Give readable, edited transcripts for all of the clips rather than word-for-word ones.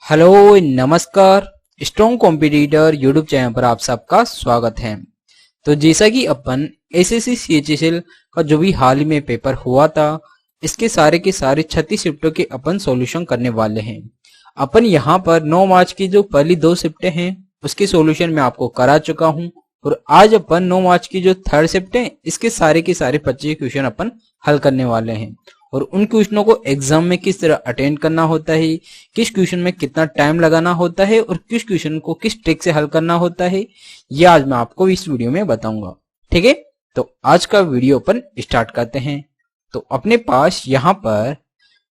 Hello नमस्कार। Strong competitor YouTube channel पर आप सबका स्वागत है। तो जैसा कि अपन एसएससी सीएचएसएल का जो भी हाल ही में पेपर हुआ था, इसके सारे के सारे 36 शिफ्टों के अपन सॉल्यूशन करने वाले हैं। अपन यहाँ पर 9 मार्च की जो पहली 2 शिफ्टें हैं उसके सॉल्यूशन मैं आपको करा चुका हूँ, और आज अपन 9 मार्च की जो 3rd शिफ्ट है इसके सारे के सारे 25 क्वेश्चन अपन हल करने वाले हैं। और उन क्वेश्चनों को एग्जाम में किस तरह अटेंड करना होता है, किस क्वेश्चन में कितना टाइम लगाना होता है और किस क्वेश्चन को किस ट्रिक से हल करना होता है, ये आज मैं आपको इस वीडियो में बताऊंगा। ठीक है, तो आज का वीडियो अपन स्टार्ट करते हैं। तो अपने पास यहाँ पर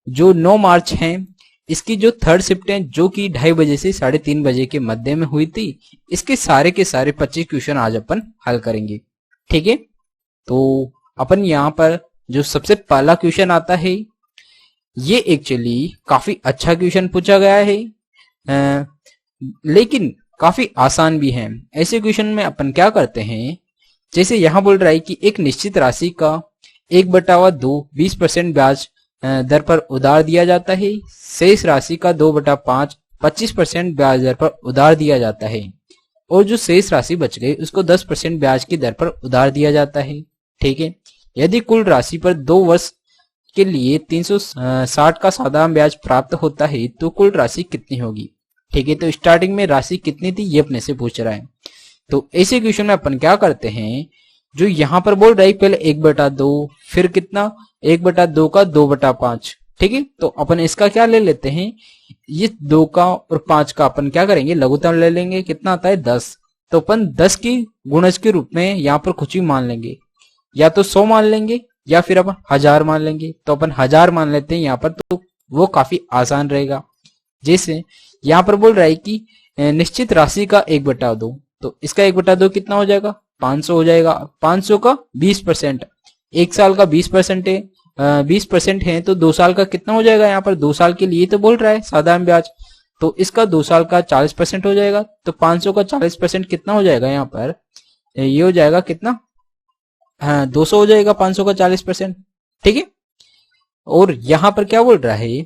जो 9 मार्च है इसकी जो 3rd शिफ्ट है जो कि 2:30 बजे से 3:30 बजे के मध्य में हुई थी, इसके सारे के सारे 25 क्वेश्चन आज अपन हल करेंगे। ठीक है, तो अपन यहाँ पर जो सबसे पहला क्वेश्चन आता है ये एक्चुअली काफी अच्छा क्वेश्चन पूछा गया है, लेकिन काफी आसान भी है। ऐसे क्वेश्चन में अपन क्या करते हैं, जैसे यहाँ बोल रहा है कि एक निश्चित राशि का 1/2 20% ब्याज दर पर उधार दिया जाता है, शेष राशि का 2/5 25% ब्याज दर पर उधार दिया जाता है, और जो शेष राशि बच गई उसको 10% ब्याज की दर पर उधार दिया जाता है। ठीक है, यदि कुल राशि पर 2 वर्ष के लिए 360 का साधारण ब्याज प्राप्त होता है तो कुल राशि कितनी होगी। ठीक है, तो स्टार्टिंग में राशि कितनी थी ये अपने से पूछ रहा है। तो ऐसे क्वेश्चन में अपन क्या करते हैं, जो यहाँ पर बोल रहा है पहले 1/2, फिर कितना 1/2 का 2/5। ठीक है, तो अपन इसका क्या ले लेते हैं, ये 2 का और 5 का अपन क्या करेंगे लघुत्तम ले लेंगे, कितना आता है 10। तो अपन 10 की गुणज के रूप में यहाँ पर कुछ भी मान लेंगे, या तो 100 मान लेंगे या फिर अपन 1000 मान लेंगे। तो अपन 1000 मान लेते हैं यहाँ पर, तो वो काफी आसान रहेगा। जैसे यहाँ पर बोल रहा है कि निश्चित राशि का 1/2, तो इसका 1/2 कितना हो जाएगा 500 हो जाएगा। 500 का 20%, एक साल का 20% है, 20% है तो 2 साल का कितना हो जाएगा, यहाँ पर 2 साल के लिए तो बोल रहा है साधारण ब्याज, तो इसका 2 साल का 40% हो जाएगा। तो 500 का 40% कितना हो जाएगा, यहाँ पर ये हो जाएगा कितना, हाँ 200 हो जाएगा 500 का 40%। ठीक है, और यहां पर क्या बोल रहा है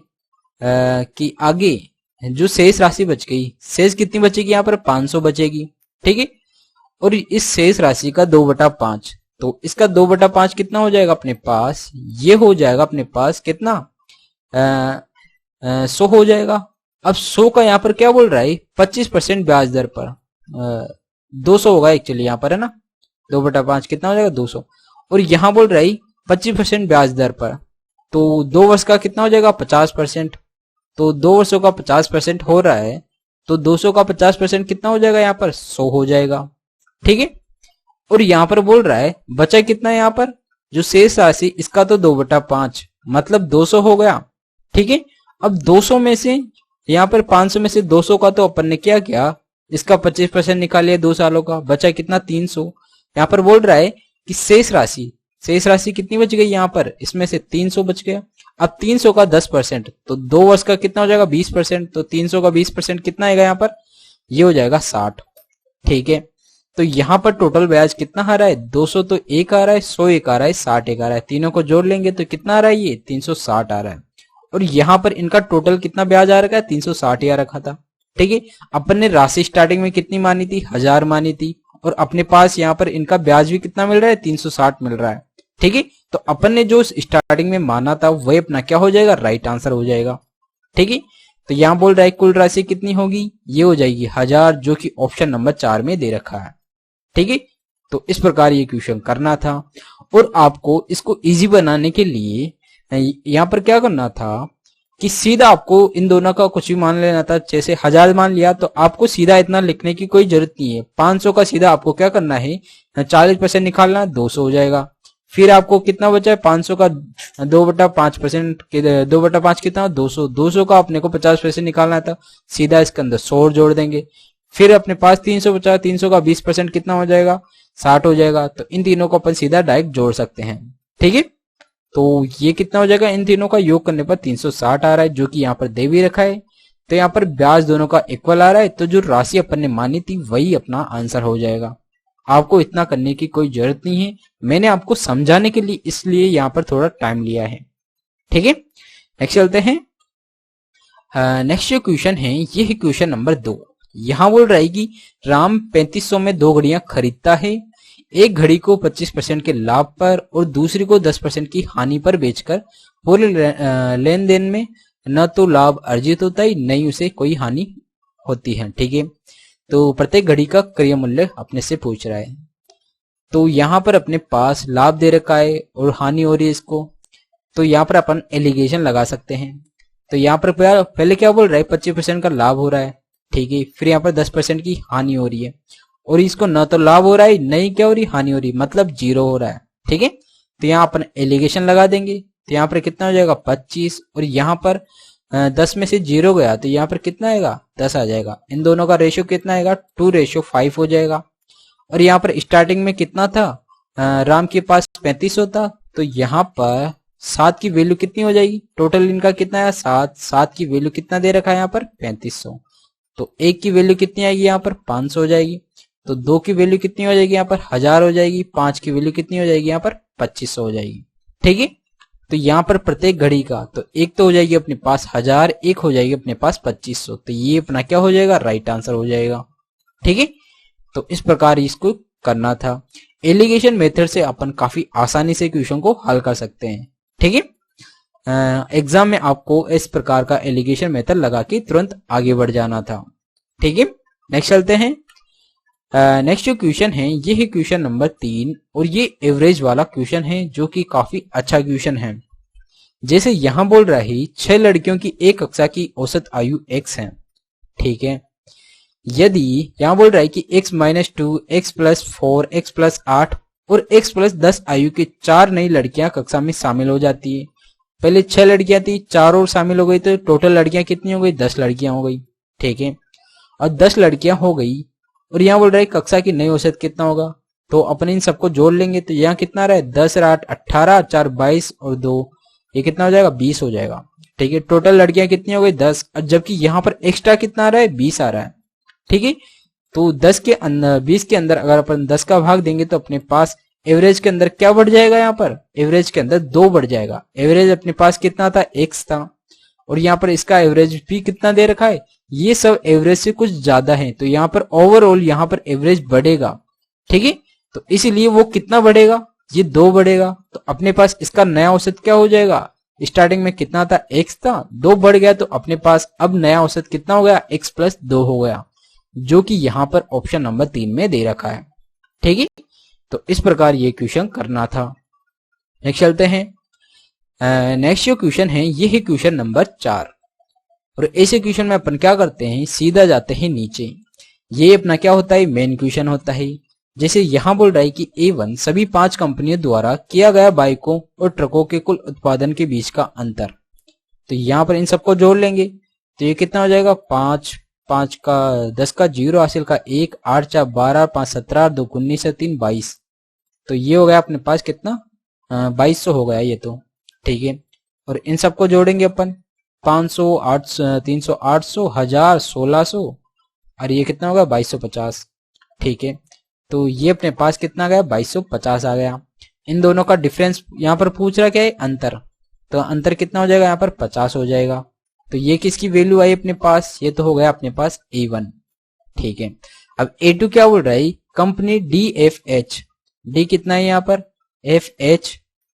कि आगे जो शेष राशि बच गई, शेष कितनी बचेगी, यहाँ पर 500 बचेगी। ठीक है, और इस शेष राशि का 2/5, तो इसका 2/5 कितना हो जाएगा अपने पास, ये हो जाएगा अपने पास कितना 100 हो जाएगा। अब 100 का यहाँ पर क्या बोल रहा है 25% ब्याज दर पर 200 होगा एक्चुअली यहाँ पर, है ना। 2/5 कितना हो जाएगा 200, और यहां बोल रहा है 25% ब्याज दर पर, तो 2 वर्ष का कितना हो जाएगा 50%। तो 2 वर्षों का 50% हो रहा है, तो 200 का 50% कितना हो जाएगा यहाँ पर 100 हो जाएगा। ठीक है, और यहाँ पर बोल रहा है बचा कितना है यहाँ पर जो शेष राशि, इसका तो 2/5 मतलब 200 हो गया। ठीक है, अब 200 में से यहाँ पर 500 में से 200 का तो अपन ने क्या किया, इसका 25% निकाल लिया 2 सालों का, बचा कितना 300। यहाँ पर बोल रहा है कि शेष राशि कितनी बच गई, यहाँ पर इसमें से 300 बच गया। अब 300 का 10%, तो 2 वर्ष का कितना हो जाएगा 20%, तो 300 का 20% कितना आएगा यहाँ पर, ये हो जाएगा 60। ठीक है, तो यहाँ पर टोटल ब्याज कितना आ रहा है 200, तो एक आ रहा है 100 एक आ रहा है 60 एक आ रहा है, तीनों को जोड़ लेंगे तो कितना आ रहा है ये 360 आ रहा है। और यहाँ पर इनका टोटल कितना ब्याज आ रखा है 360 आ रखा था। ठीक है, अपन ने राशि स्टार्टिंग में कितनी मानी थी 1000 मानी थी, और अपने पास यहाँ पर इनका ब्याज भी कितना मिल रहा है 360 मिल रहा है। ठीक है, तो अपन ने जो स्टार्टिंग में माना था वही अपना क्या हो जाएगा राइट आंसर हो जाएगा। ठीक है, तो यहाँ बोल रहा है कुल राशि कितनी होगी, ये हो जाएगी 1000, जो कि ऑप्शन नंबर 4 में दे रखा है। ठीक है, तो इस प्रकार ये क्वेश्चन करना था, और आपको इसको इजी बनाने के लिए यहाँ पर क्या करना था कि सीधा आपको इन दोनों का कुछ भी मान लेना था। जैसे 1000 मान लिया तो आपको सीधा इतना लिखने की कोई जरूरत नहीं है। 500 का सीधा आपको क्या करना है 40% निकालना, 200 हो जाएगा। फिर आपको कितना बचा है 500 का 2/5% 2/5 कितना 200, 200 का अपने को 50% निकालना था, सीधा इसके अंदर 100 जोड़ देंगे। फिर अपने पास 300 बचा, 300 का 20% कितना हो जाएगा 60 हो जाएगा। तो इन तीनों को अपन सीधा डायरेक्ट जोड़ सकते हैं। ठीक है, तो ये कितना हो जाएगा, इन तीनों का योग करने पर 360 आ रहा है, जो कि यहाँ पर दे भी रखा है। तो यहाँ पर ब्याज दोनों का इक्वल आ रहा है, तो जो राशि अपन ने मानी थी वही अपना आंसर हो जाएगा। आपको इतना करने की कोई जरूरत नहीं है, मैंने आपको समझाने के लिए इसलिए यहाँ पर थोड़ा टाइम लिया है। ठीक है, नेक्स्ट चलते हैं। नेक्स्ट जो क्वेश्चन है ये है क्वेश्चन नंबर 2। यहाँ बोल रहा है कि राम 3500 में 2 घड़ियां खरीदता है, एक घड़ी को 25% के लाभ पर और दूसरी को 10% की हानि पर बेचकर पूरे लेन देन में न तो लाभ अर्जित होता है न ही उसे कोई हानि होती है। ठीक है, तो प्रत्येक घड़ी का क्रय मूल्य अपने से पूछ रहा है। तो यहाँ पर अपने पास लाभ दे रखा है और हानि हो रही है इसको, तो यहाँ पर अपन एलिगेशन लगा सकते हैं। तो यहाँ पर पहले क्या बोल रहा है, 25% का लाभ हो रहा है। ठीक है, फिर यहाँ पर 10% की हानि हो रही है और इसको न तो लाभ हो रहा है न ही क्या हो रही हानि हो रही, मतलब 0 हो रहा है। ठीक है, तो यहाँ अपन एलिगेशन लगा देंगे। तो यहाँ पर कितना हो जाएगा 25 और यहाँ पर 10 में से 0 गया तो यहाँ पर कितना आएगा 10 आ जाएगा। इन दोनों का रेशियो कितना आएगा 2:5 हो जाएगा। और यहाँ पर स्टार्टिंग में कितना था, राम के पास 3500 था, तो यहाँ पर 7 की वैल्यू कितनी हो जाएगी, टोटल इनका कितना है 7 की वैल्यू कितना दे रखा है यहाँ पर 3500, तो 1 की वैल्यू कितनी आएगी यहाँ पर 500 हो जाएगी, तो 2 की वैल्यू कितनी हो जाएगी यहाँ पर 1000 हो जाएगी, 5 की वैल्यू कितनी हो जाएगी यहाँ पर 2500 हो जाएगी। ठीक है, तो यहाँ पर प्रत्येक घड़ी का तो एक तो हो जाएगी अपने पास 1000, एक हो जाएगी अपने पास 2500, तो ये अपना क्या हो जाएगा राइट आंसर हो जाएगा। ठीक है, तो इस प्रकार इसको करना था। एलिगेशन मेथड से अपन काफी आसानी से क्वेश्चन को हल कर सकते हैं। ठीक है, एग्जाम में आपको इस प्रकार का एलिगेशन मेथड लगा के तुरंत आगे बढ़ जाना था। ठीक है, नेक्स्ट चलते हैं। नेक्स्ट जो क्वेश्चन है ये है क्वेश्चन नंबर 3 और ये एवरेज वाला क्वेश्चन है जो कि काफी अच्छा क्वेश्चन है। जैसे यहां बोल रहा है 6 लड़कियों की एक कक्षा की औसत आयु x है। ठीक है, यदि यहां बोल रहा है कि x-2, x+4, x+8 और x+10 आयु की 4 नई लड़कियां कक्षा में शामिल हो जाती है। पहले 6 लड़कियां थी, 4 और शामिल हो गई तो टोटल लड़कियां कितनी हो गई 10 लड़कियां हो गई। ठीक है, और 10 लड़कियां हो गई और यहाँ बोल रहा है कक्षा की नई औसत कितना होगा, तो अपन इन सबको जोड़ लेंगे तो यहाँ कितना रहा है 10 और 8 18, 4 22 और 2 ये कितना हो जाएगा 20 हो जाएगा। ठीक है, टोटल लड़कियां कितनी हो गई 10, और जबकि यहाँ पर एक्स्ट्रा कितना आ रहा है 20 आ रहा है। ठीक है, तो 10 के अंदर 20 के अंदर अगर अपन 10 का भाग देंगे तो अपने पास एवरेज के अंदर क्या बढ़ जाएगा, यहाँ पर एवरेज के अंदर 2 बढ़ जाएगा। एवरेज अपने पास कितना था x था और यहाँ पर इसका एवरेज भी कितना दे रखा है, ये सब एवरेज से कुछ ज्यादा है, तो यहाँ पर ओवरऑल यहाँ पर एवरेज बढ़ेगा। ठीक है, तो इसीलिए वो कितना बढ़ेगा, ये 2 बढ़ेगा, तो अपने पास इसका नया औसत क्या हो जाएगा, स्टार्टिंग में कितना था x था, 2 बढ़ गया, तो अपने पास अब नया औसत कितना हो गया x+2 हो गया, जो कि यहाँ पर ऑप्शन नंबर 3 में दे रखा है। ठीक है, तो इस प्रकार ये क्वेश्चन करना था। नेक्स्ट चलते हैं। नेक्स्ट जो क्वेश्चन है ये है क्वेश्चन नंबर 4 और ऐसे क्वेश्चन में अपन क्या करते हैं सीधा जाते हैं नीचे। ये अपना क्या होता है मेन क्वेश्चन होता है। जैसे यहाँ बोल रहा है कि A1 सभी 5 कंपनियों द्वारा किया गया बाइकों और ट्रकों के कुल उत्पादन के बीच का अंतर, तो यहाँ पर इन सबको जोड़ लेंगे तो ये कितना हो जाएगा 5 5 का 10 का 0 हासिल का 1 8 4 12 5 17 2 19 3 22, तो ये हो गया अपने पास कितना 2200 हो गया ये तो। ठीक है, और इन सबको जोड़ेंगे अपन 500 800 300 800 1000 1600 और ये कितना होगा 2250। ठीक है, तो ये अपने पास कितना गया 2250 आ गया। इन दोनों का डिफरेंस यहाँ पर पूछ रहा क्या है अंतर, तो अंतर कितना हो जाएगा यहाँ पर 50 हो जाएगा। तो ये किसकी वैल्यू आई अपने पास, ये तो हो गया अपने पास A1। ठीक है, अब A2 क्या बोल रहा है कंपनी DFH, डी कितना है यहाँ पर FH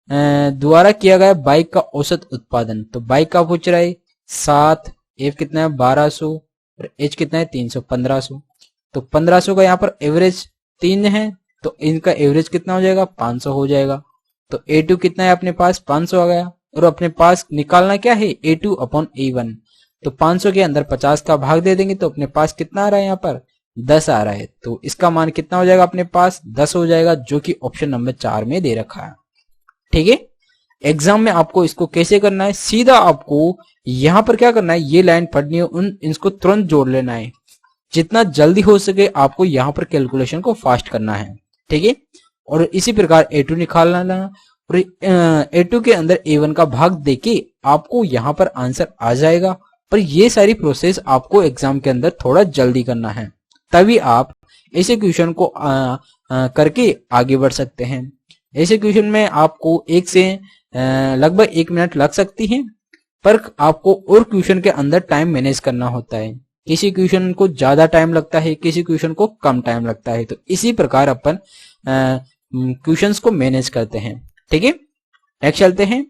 द्वारा किया गया बाइक का औसत उत्पादन, तो बाइक का पूछ रहा है 7, F कितना है 1200 और H कितना है 300 1500, तो 1500 का यहाँ पर एवरेज 3 है तो इनका एवरेज कितना हो जाएगा 500 हो जाएगा। तो A2 कितना है अपने पास 500 आ गया और अपने पास निकालना क्या है A2 अपॉन A1, तो 500 के अंदर 50 का भाग दे देंगे तो अपने पास कितना आ रहा है यहाँ पर 10 आ रहा है, तो इसका मान कितना हो जाएगा अपने पास 10 हो जाएगा, जो कि ऑप्शन नंबर 4 में दे रखा है। ठीक है, एग्जाम में आपको इसको कैसे करना है, सीधा आपको यहाँ पर क्या करना है ये लाइन पढ़नी है, इसको तुरंत जोड़ लेना है, जितना जल्दी हो सके आपको यहाँ पर कैलकुलेशन को फास्ट करना है। ठीक है, और इसी प्रकार A2 निकालना और A2 के अंदर A1 का भाग देके आपको यहाँ पर आंसर आ जाएगा। पर ये सारी प्रोसेस आपको एग्जाम के अंदर थोड़ा जल्दी करना है, तभी आप ऐसे क्वेश्चन को करके आगे बढ़ सकते हैं। ऐसे क्वेश्चन में आपको 1 से लगभग 1 मिनट लग सकती है, पर आपको और क्वेश्चन के अंदर टाइम मैनेज करना होता है। किसी क्वेश्चन को ज्यादा टाइम लगता है, किसी क्वेश्चन को कम टाइम लगता है। तो इसी प्रकार अपन क्वेश्चंस को मैनेज करते हैं। ठीक है, नेक्स्ट चलते हैं।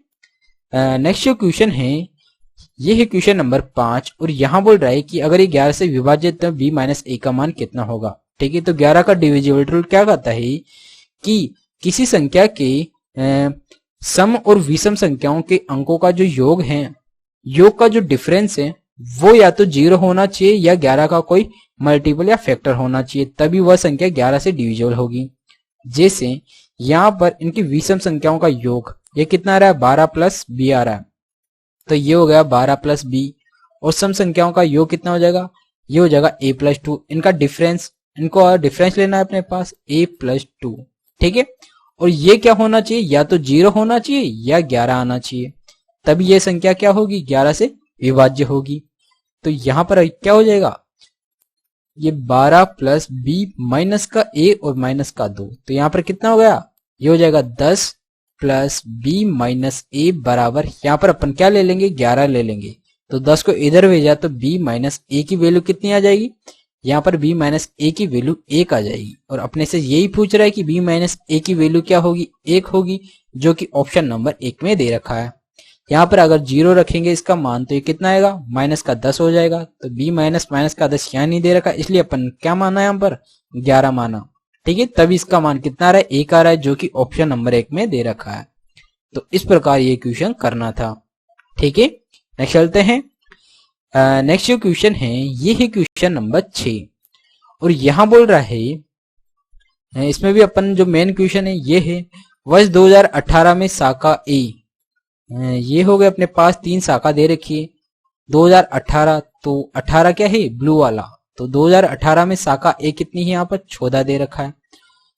नेक्स्ट जो क्वेश्चन है ये है क्वेश्चन नंबर 5 और यहां बोल रहा है कि अगर ये 11 से विभाजित तो b माइनस a का मान कितना होगा। ठीक है, तो 11 का डिविजिबल रूल क्या कहता है कि किसी संख्या के सम और विषम संख्याओं के अंकों का जो योग है, योग का जो डिफरेंस है वो या तो 0 होना चाहिए या 11 का कोई मल्टीपल या फैक्टर होना चाहिए, तभी वह संख्या 11 से डिविजिबल होगी। जैसे यहां पर इनकी विषम संख्याओं का योग ये कितना आ रहा है, 12 प्लस b आ रहा है, तो ये हो गया 12 प्लस b। और सम संख्याओं का योग कितना हो जाएगा, ये हो जाएगा a प्लस 2। इनका डिफरेंस, इनको डिफरेंस लेना है अपने पास a प्लस 2। ठीक है, और ये क्या होना चाहिए, या तो 0 होना चाहिए या 11 आना चाहिए, तभी ये संख्या क्या होगी, 11 से विभाज्य होगी। तो यहां पर क्या हो जाएगा, ये 12 प्लस b माइनस का a और माइनस का 2, तो यहां पर कितना हो गया, ये हो जाएगा 10 प्लस b माइनस a बराबर, यहां पर अपन क्या ले लेंगे, 11 ले लेंगे। तो 10 को इधर भेजा तो b माइनस a की वैल्यू कितनी आ जाएगी, यहां पर b माइनस a की वैल्यू 1 आ जाएगी। और अपने से यही पूछ रहा है कि b माइनस a की वैल्यू क्या होगी, 1 होगी, जो कि ऑप्शन नंबर 1 में दे रखा है। यहाँ पर अगर 0 रखेंगे इसका मान तो ये कितना आएगा, माइनस का 10 हो जाएगा। तो b माइनस माइनस का 10 यहाँ नहीं दे रखा, इसलिए अपन क्या माना है यहाँ पर, 11 माना। ठीक है, तभी इसका मान कितना आ रहा है, 1 आ रहा है, जो कि ऑप्शन नंबर 1 में दे रखा है। तो इस प्रकार ये क्वेश्चन करना था। ठीक है, नेक्स्ट चलते हैं। नेक्स्ट जो क्वेश्चन है ये है क्वेश्चन नंबर 6 और यहां बोल रहा है, इसमें भी अपन जो मेन क्वेश्चन है ये है, वर्ष 2018 में शाखा ए, ये हो गए अपने पास 3 शाखा दे रखी है 2018, तो 18 क्या है, ब्लू वाला, तो 2018 में शाखा ए कितनी है, यहाँ पर 14 दे रखा है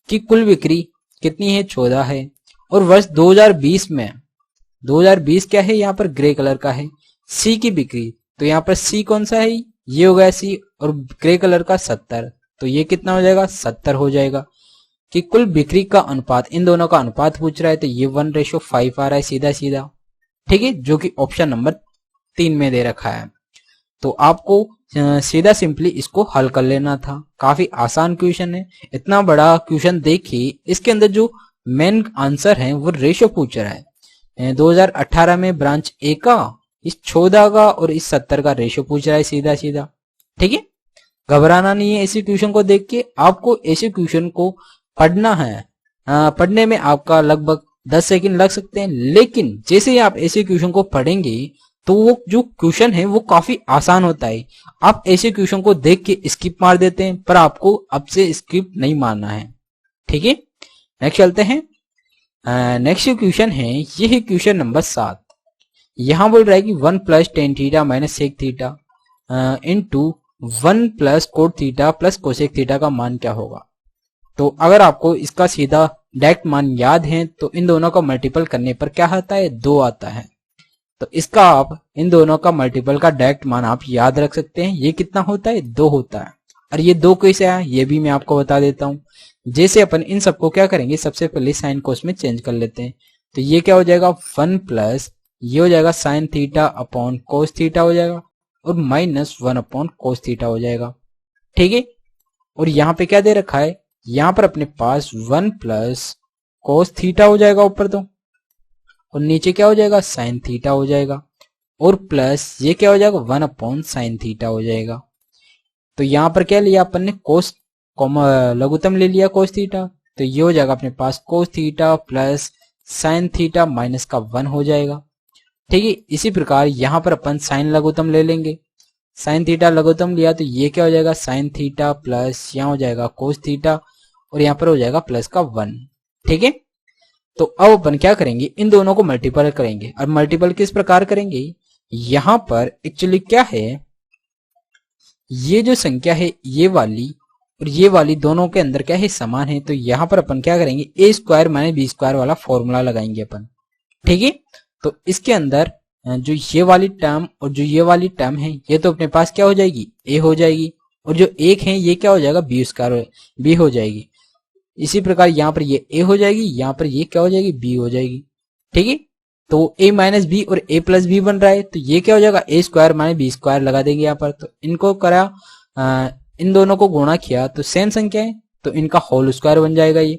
कि कुल बिक्री कितनी है, 14 है। और वर्ष 2020 में, 2020 क्या है, यहाँ पर ग्रे कलर का है, सी की बिक्री, तो यहाँ पर सी कौन सा है, ये हो गया सी, और ग्रे कलर का 70, तो ये कितना हो जाएगा, 70 हो जाएगा। कि कुल बिक्री का अनुपात, इन दोनों का अनुपात पूछ रहा है, तो ये 1:5 आ रहा है सीधा सीधा। ठीक है, जो कि ऑप्शन नंबर 3 में दे रखा है। तो आपको सीधा सिंपली इसको हल कर लेना था। काफी आसान क्वेश्चन है, इतना बड़ा क्वेश्चन देखिए, इसके अंदर जो मेन आंसर है वो रेशो पूछ रहा है। 2018 में ब्रांच ए का, इस 14 का और इस 70 का रेशो पूछ रहा है सीधा सीधा। ठीक है, घबराना नहीं है इसी क्वेश्चन को देख के, आपको ऐसे क्वेश्चन को पढ़ना है। पढ़ने में आपका लगभग 10 सेकंड लग सकते हैं, लेकिन जैसे ही आप ऐसे क्वेश्चन को पढ़ेंगे तो वो जो क्वेश्चन है वो काफी आसान होता है। आप ऐसे क्वेश्चन को देख के स्किप मार देते हैं, पर आपको अब से स्किप नहीं मारना है। ठीक है, नेक्स्ट चलते हैं। नेक्स्ट क्वेश्चन है ये है क्वेश्चन नंबर 7। यहां बोल रहा है कि 1 plus tan theta minus sec theta into 1 plus cot theta plus cosec theta का मान क्या होगा। तो अगर आपको इसका सीधा डायरेक्ट मान याद है तो इन दोनों का मल्टीपल करने पर क्या आता है, 2 आता है। तो इसका आप इन दोनों का मल्टीपल का डायरेक्ट मान आप याद रख सकते हैं, ये कितना होता है, 2 होता है। और ये 2 कैसे आया ये भी मैं आपको बता देता हूं। जैसे अपन इन सबको क्या करेंगे, सबसे पहले साइन कोस में चेंज कर लेते हैं। तो ये क्या हो जाएगा, 1 प्लस ये हो जाएगा sine theta upon cos theta हो जाएगा, और माइनस 1 अपॉन कोस थीटा हो जाएगा। ठीक है, और यहाँ पे क्या दे रखा है, यहाँ पर अपने पास 1 प्लस कोस थीटा हो जाएगा ऊपर तो, और नीचे क्या हो जाएगा, साइन थीटा हो जाएगा, और प्लस ये क्या हो जाएगा, 1 अपॉन साइन थीटा हो जाएगा। तो यहाँ पर क्या लिया अपन ने, कोस लघुत्तम ले लिया कोस थीटा, तो ये हो जाएगा अपने पास cos theta plus sine theta minus का 1 हो जाएगा। ठीक है, इसी प्रकार यहाँ पर अपन साइन लघुत्तम ले लेंगे, साइन थीटा लघुत्तम लिया तो ये क्या हो जाएगा, साइन थीटा प्लस यहाँ हो जाएगा कोस थीटा, और यहाँ पर हो जाएगा प्लस का 1। ठीक है, तो अब अपन क्या करेंगे, इन दोनों को मल्टीपल करेंगे। और मल्टीपल किस प्रकार करेंगे, यहां पर एक्चुअली क्या है, ये जो संख्या है ये वाली और ये वाली दोनों के अंदर क्या है, समान है। तो यहां पर अपन क्या करेंगे, ए स्क्वायर माइनस बी स्क्वायर वाला फॉर्मूला लगाएंगे अपन। ठीक है, तो इसके अंदर जो ये वाली टर्म और जो ये वाली टर्म है ये तो अपने पास क्या हो जाएगी, ए हो जाएगी, और जो एक है ये क्या हो जाएगा, बी स्क्वायर बी हो जाएगी। इसी प्रकार यहाँ पर ये ए हो जाएगी, यहाँ पर ये क्या हो जाएगी, बी हो जाएगी। ठीक है, तो a माइनस बी और a प्लस बी बन रहा है, तो ये क्या हो जाएगा, a square minus B square लगा देंगे यहाँ पर। तो इनको करा इन दोनों को गुणा किया तो सेम संख्या है, तो इनका होल स्क्वायर बन जाएगा। ये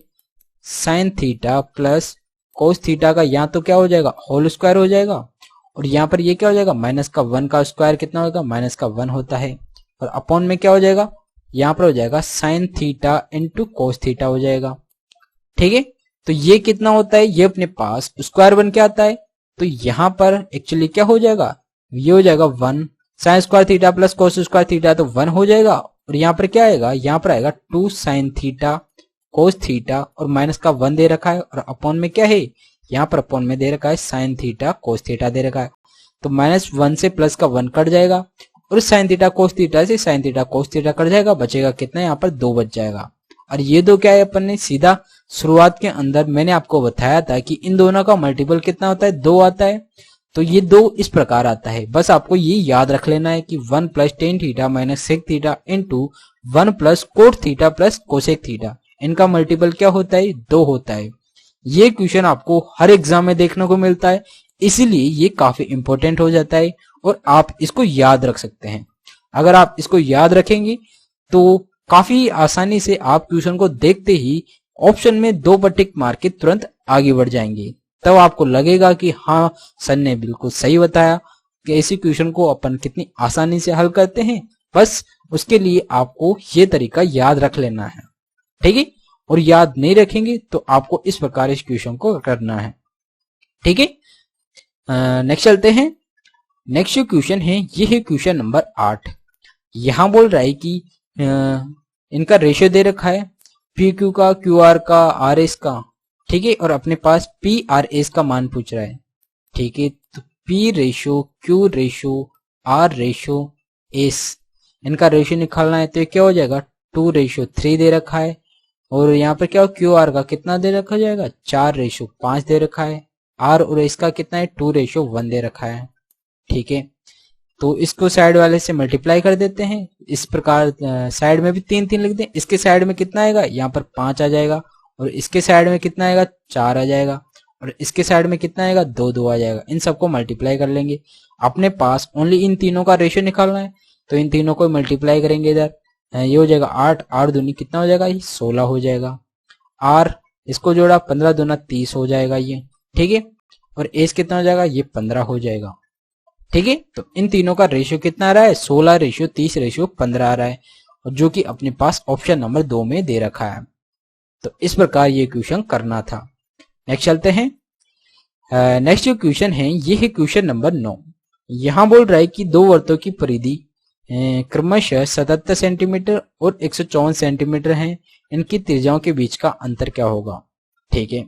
sine theta plus cos theta का यहाँ तो क्या हो जाएगा, होल स्क्वायर हो जाएगा, और यहाँ पर ये क्या हो जाएगा, माइनस का 1 का स्क्वायर कितना होगा, माइनस का 1 होता है, और अपॉन में क्या हो जाएगा, यहाँ पर हो जाएगा sine theta into cos theta हो जाएगा। ठीक है, तो ये कितना होता है, ये अपने पास स्क्वायर बन के आता है, तो यहाँ पर एक्चुअली क्या हो जाएगा, ये हो जाएगा 1 sine square theta plus cos square theta, तो 1 हो जाएगा, और यहाँ पर क्या आएगा, यहाँ पर आएगा 2 साइन थीटा कोस थीटा, और माइनस का 1 दे रखा है, और अपॉन में क्या है, यहाँ पर अपॉन में दे रखा है साइन थीटा कोस थीटा दे रखा है, तो -1 से प्लस का 1 कट जाएगा, और साइन थीटा कोस थीटा से sine theta cos theta cut जाएगा, बचेगा कितना, यहाँ पर 2 बच जाएगा। और ये दो क्या है, अपन ने सीधा शुरुआत के अंदर मैंने आपको बताया था कि इन दोनों का मल्टीपल कितना होता है, 2 आता है, तो ये 2 इस प्रकार आता है। बस आपको ये याद रख लेना है कि 1 plus tan theta minus sec theta into 1 plus cot theta plus cosec theta, इनका मल्टीपल क्या होता है, 2 होता है। ये क्वेश्चन आपको हर एग्जाम में देखने को मिलता है, इसीलिए ये काफी इंपॉर्टेंट हो जाता है, और आप इसको याद रख सकते हैं। अगर आप इसको याद रखेंगे तो काफी आसानी से आप क्वेश्चन को देखते ही ऑप्शन में 2 पर टिक मार के तुरंत आगे बढ़ जाएंगे, तब आपको लगेगा कि हाँ सर ने बिल्कुल सही बताया कि ऐसी क्वेश्चन को अपन कितनी आसानी से हल करते हैं। बस उसके लिए आपको ये तरीका याद रख लेना है, ठीक है, और याद नहीं रखेंगे तो आपको इस प्रकार इस क्वेश्चन को करना है। ठीक है, नेक्स्ट चलते हैं। नेक्स्ट क्वेश्चन है, ये है क्वेश्चन नंबर 8। यहां बोल रहा है कि इनका रेशियो दे रखा है, पी क्यू का, क्यू आर का, आर एस का, ठीक है, और अपने पास पी आर एस का मान पूछ रहा है। ठीक है, तो P ratio, Q ratio, R ratio, S, इनका रेशियो निकालना है, तो क्या हो जाएगा, 2:3 दे रखा है, और यहाँ पर क्या हो, क्यू आर का कितना दे रखा जाएगा, 4:5 दे रखा है, आर और एस का कितना है, 2:1 दे रखा है। ठीक है, तो इसको साइड वाले से मल्टीप्लाई कर देते हैं, इस प्रकार साइड में भी 3 लिख दें, इसके साइड में कितना आएगा, यहाँ पर 5 आ जाएगा, और इसके साइड में कितना आएगा, 4 आ जाएगा, और इसके साइड में कितना आएगा, 2 आ जाएगा। इन सबको मल्टीप्लाई कर लेंगे, अपने पास ओनली इन तीनों का रेशियो निकालना है, तो इन तीनों को मल्टीप्लाई करेंगे इधर, ये हो जाएगा 8, 8 दूनी कितना हो जाएगा, ये 16 हो जाएगा। आर इसको जोड़ा, 15 दूना 30 हो जाएगा ये। ठीक है, और एस कितना हो जाएगा, ये 15 हो जाएगा। ठीक है, तो इन तीनों का रेशियो कितना आ रहा है, 16:30:15 आ रहा है, और जो कि अपने पास ऑप्शन नंबर 2 में दे रखा है। तो इस प्रकार ये क्वेश्चन करना था। नेक्स्ट चलते हैं। नेक्स्ट जो क्वेश्चन है, ये है क्वेश्चन नंबर 9। यहां बोल रहा है कि 2 वृत्तों की परिधि क्रमशः 77 सेंटीमीटर और 154 सेंटीमीटर है, इनकी त्रिज्याओं के बीच का अंतर क्या होगा। ठीक है,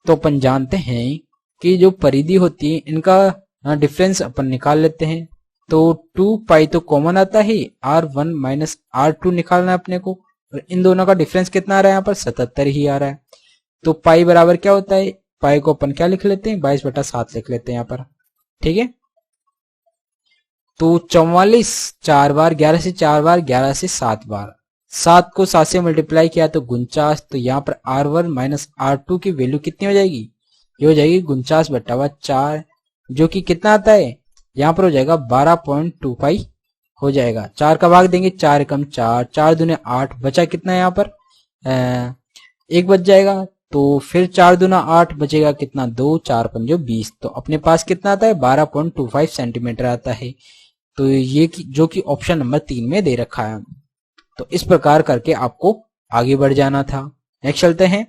तो अपन जानते हैं कि जो परिधि होती है इनका डिफरेंस अपन निकाल लेते हैं, तो 2 पाई तो कॉमन आता है, R1 माइनस R2 निकालना है अपने को, और इन दोनों का डिफरेंस कितना आ रहा है, यहाँ पर 77 ही आ रहा है। तो पाई बराबर क्या होता है, पाई को अपन क्या लिख लेते हैं, 22/7 लिख लेते हैं यहाँ पर। ठीक है, तो 44 4 बार, 11 से 4 बार, 11 से 7 बार, 7 को 7 से मल्टीप्लाई किया तो 49, तो यहाँ पर R1 माइनस R2 की वैल्यू कितनी हो जाएगी, ये हो जाएगी 49/4, जो कि कितना आता है, यहाँ पर हो जाएगा 12.25 हो जाएगा। 4 का भाग देंगे, 4 एकम 4, 4 दूने 8, बचा कितना है यहाँ पर 1 बच जाएगा, तो फिर 4 दूना 8 बचेगा कितना, 2, 4 पंजो 20, तो अपने पास कितना आता है 12.25 सेंटीमीटर आता है। तो ये जो कि ऑप्शन नंबर 3 में दे रखा है। तो इस प्रकार करके आपको आगे बढ़ जाना था। नेक्स्ट चलते हैं।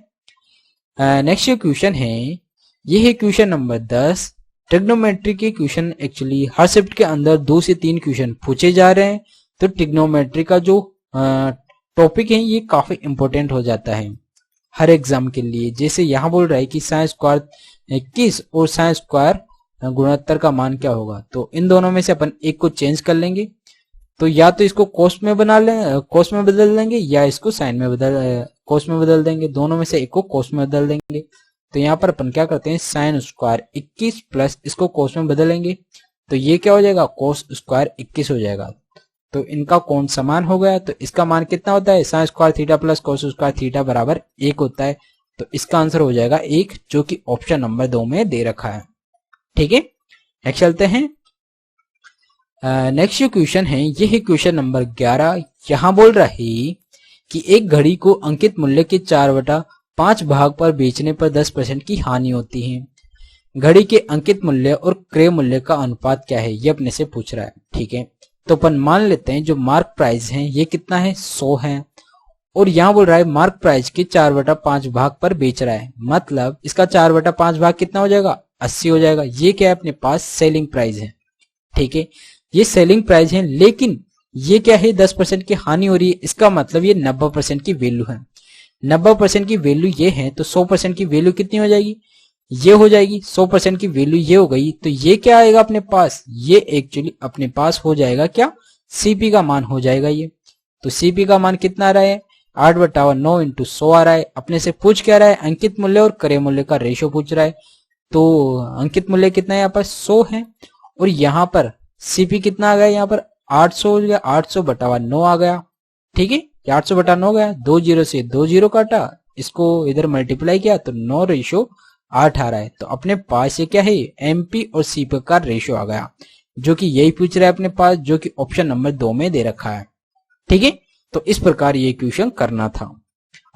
नेक्स्ट जो क्वेश्चन है, ये है क्वेश्चन नंबर 10। ट्रिग्नोमेट्री के क्वेश्चन एक्चुअली हर शिफ्ट के अंदर 2 से 3 क्वेश्चन पूछे जा रहे हैं, तो ट्रिग्नोमेट्री का जो टॉपिक है ये काफी इंपॉर्टेंट हो जाता है हर एग्जाम के लिए। जैसे यहाँ बोल रहा है कि साइन स्क्वायर 21 और साइन स्क्वायर गुणोत्तर का मान क्या होगा, तो इन दोनों में से अपन एक को चेंज कर लेंगे, तो या तो इसको कोस में बना लें, कोस में बदल देंगे, या इसको साइन में कोस में बदल देंगे, दोनों में से एक को कोस में बदल देंगे। तो यहाँ पर अपन क्या करते हैं, साइन स्क्वायर 21 प्लस इसको कोस में बदलेंगे, तो ये क्या हो जाएगा, कोस स्क्वायर 21 हो जाएगा। तो इनका कोण समान हो गया, तो इसका मान कितना होता है, sine square theta plus cos square theta बराबर 1 होता है। तो इसका आंसर हो जाएगा 1, जो कि ऑप्शन नंबर 2 में दे रखा है। ठीक है, नेक्स्ट चलते हैं। नेक्स्ट जो क्वेश्चन है ये है क्वेश्चन नंबर 11। यहां बोल रहा है कि एक घड़ी को अंकित मूल्य के 4/5 भाग पर बेचने पर 10% की हानि होती है। घड़ी के अंकित मूल्य और क्रय मूल्य का अनुपात क्या है, ये अपने से पूछ रहा है। ठीक है, तो अपन मान लेते हैं जो मार्क प्राइस है ये कितना है, 100 है, और यहां बोल रहा है मार्क प्राइस के 4/5 भाग पर बेच रहा है, मतलब इसका 4/5 भाग कितना हो जाएगा, 80 हो जाएगा। ये क्या है, अपने पास सेलिंग प्राइस है। ठीक है, ये सेलिंग प्राइस है, लेकिन ये क्या है, 10% की हानि हो रही है, इसका मतलब ये 90% की वैल्यू है। 90% की वैल्यू ये है, तो 100% की वैल्यू कितनी हो जाएगी, ये हो जाएगी। 100% की वैल्यू ये हो गई, तो ये क्या आएगा अपने पास, ये एक्चुअली अपने पास हो जाएगा क्या, सीपी का मान हो जाएगा ये। तो सीपी का मान कितना आ रहा है, 8/9 इंटू 100 आ रहा है। अपने से पूछ क्या रहा है, अंकित मूल्य और क्रय मूल्य का रेशो पूछ रहा है। तो अंकित मूल्य कितना है, यहाँ पर 100 है, और यहाँ पर सीपी कितना आ गया, यहाँ पर 800 हो गया, 800/9 आ गया। ठीक है, 800/9 गया, 2 जीरो से 2 जीरो काटा, इसको इधर मल्टीप्लाई किया तो 9:8 आ रहा है। तो अपने पास ये क्या है, एमपी और सीपी का रेशो आ गया, जो कि यही पूछ रहा है अपने पास, जो कि ऑप्शन नंबर 2 में दे रखा है। ठीक है, तो इस प्रकार ये क्वेश्चन करना था।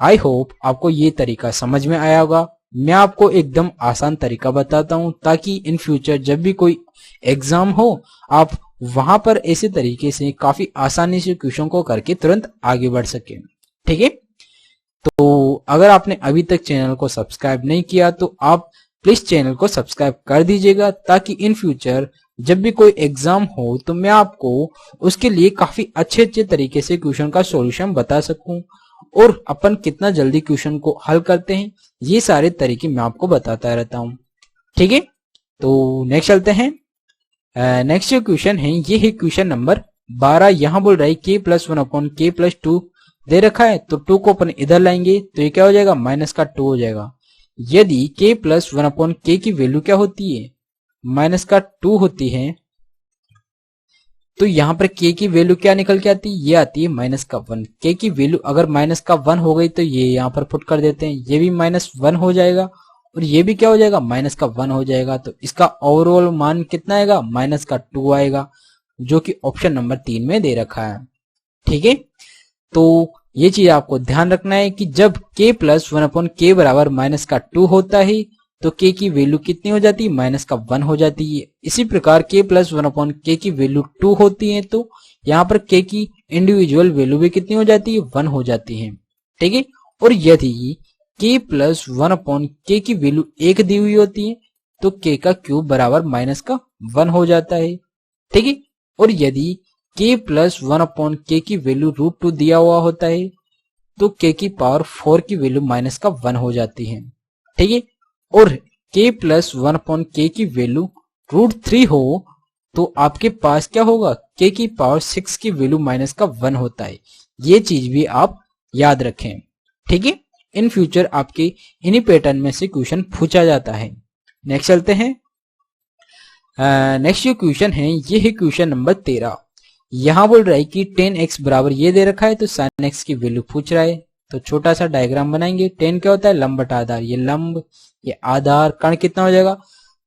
आई होप आपको ये तरीका समझ में आया होगा। मैं आपको एकदम आसान तरीका बताता हूं, ताकि इन फ्यूचर जब भी कोई एग्जाम हो आप वहां पर ऐसे तरीके से काफी आसानी से क्वेश्चन को करके तुरंत आगे बढ़ सके। ठीक है, तो अगर आपने अभी तक चैनल को सब्सक्राइब नहीं किया तो आप प्लीज चैनल को सब्सक्राइब कर दीजिएगा, ताकि इन फ्यूचर जब भी कोई एग्जाम हो तो मैं आपको उसके लिए काफी अच्छे तरीके से क्वेश्चन का सॉल्यूशन बता सकूं, और अपन कितना जल्दी क्वेश्चन को हल करते हैं ये सारे तरीके मैं आपको बताता रहता हूं। ठीक है, तो नेक्स्ट चलते हैं। नेक्स्ट जो क्वेश्चन है ये है क्वेश्चन नंबर 12। यहां बोल रहा है k+1/k+2 दे रखा है, तो 2 को अपन इधर लाएंगे तो ये क्या हो जाएगा, -2 हो जाएगा। यदि k+1/k की वैल्यू क्या होती है, -2 होती है, तो यहाँ पर k की वैल्यू क्या निकल के आती है, ये आती है -1। k की वैल्यू अगर -1 हो गई तो ये यहाँ पर पुट कर देते हैं, ये भी -1 हो जाएगा, और ये भी क्या हो जाएगा, -1 हो जाएगा। तो इसका ओवरऑल मान कितना आएगा, -2 आएगा, जो कि ऑप्शन नंबर 3 में दे रखा है। ठीक है, तो ये चीज आपको ध्यान रखना है कि जब k+1/k बराबर -2 होता है तो k की वैल्यू कितनी हो जाती है, -1 हो जाती है। इसी प्रकार k+1/k की वैल्यू 2 होती है तो यहाँ पर k की इंडिविजुअल वैल्यू भी कितनी हो जाती है, 1 हो जाती है। ठीक है, और यदि k+1/k की वैल्यू 1 दी हुई होती है तो k का क्यूब बराबर -1 हो जाता है। ठीक है, और यदि k+1/k की वैल्यू √2 दिया हुआ होता है तो k की पावर 4 की वैल्यू -1 हो जाती है। ठीक है, और k+1/k की वैल्यू √3 हो तो आपके पास क्या होगा, k की पावर 6 की वैल्यू -1 होता है। ये चीज भी आप याद रखें। ठीक है, इन फ्यूचर आपके इन्हीं पैटर्न में से क्वेश्चन पूछा जाता है। नेक्स्ट चलते हैं। नेक्स्ट जो क्वेश्चन है ये है क्वेश्चन नंबर 13। यहां बोल रहा है कि 10x बराबर ये दे रखा है, तो sin x की वैल्यू पूछ रहा है। तो छोटा सा डायग्राम बनाएंगे। 10 क्या होता है, लंब बटा आधार, ये लंब ये आधार, कर्ण कितना हो जाएगा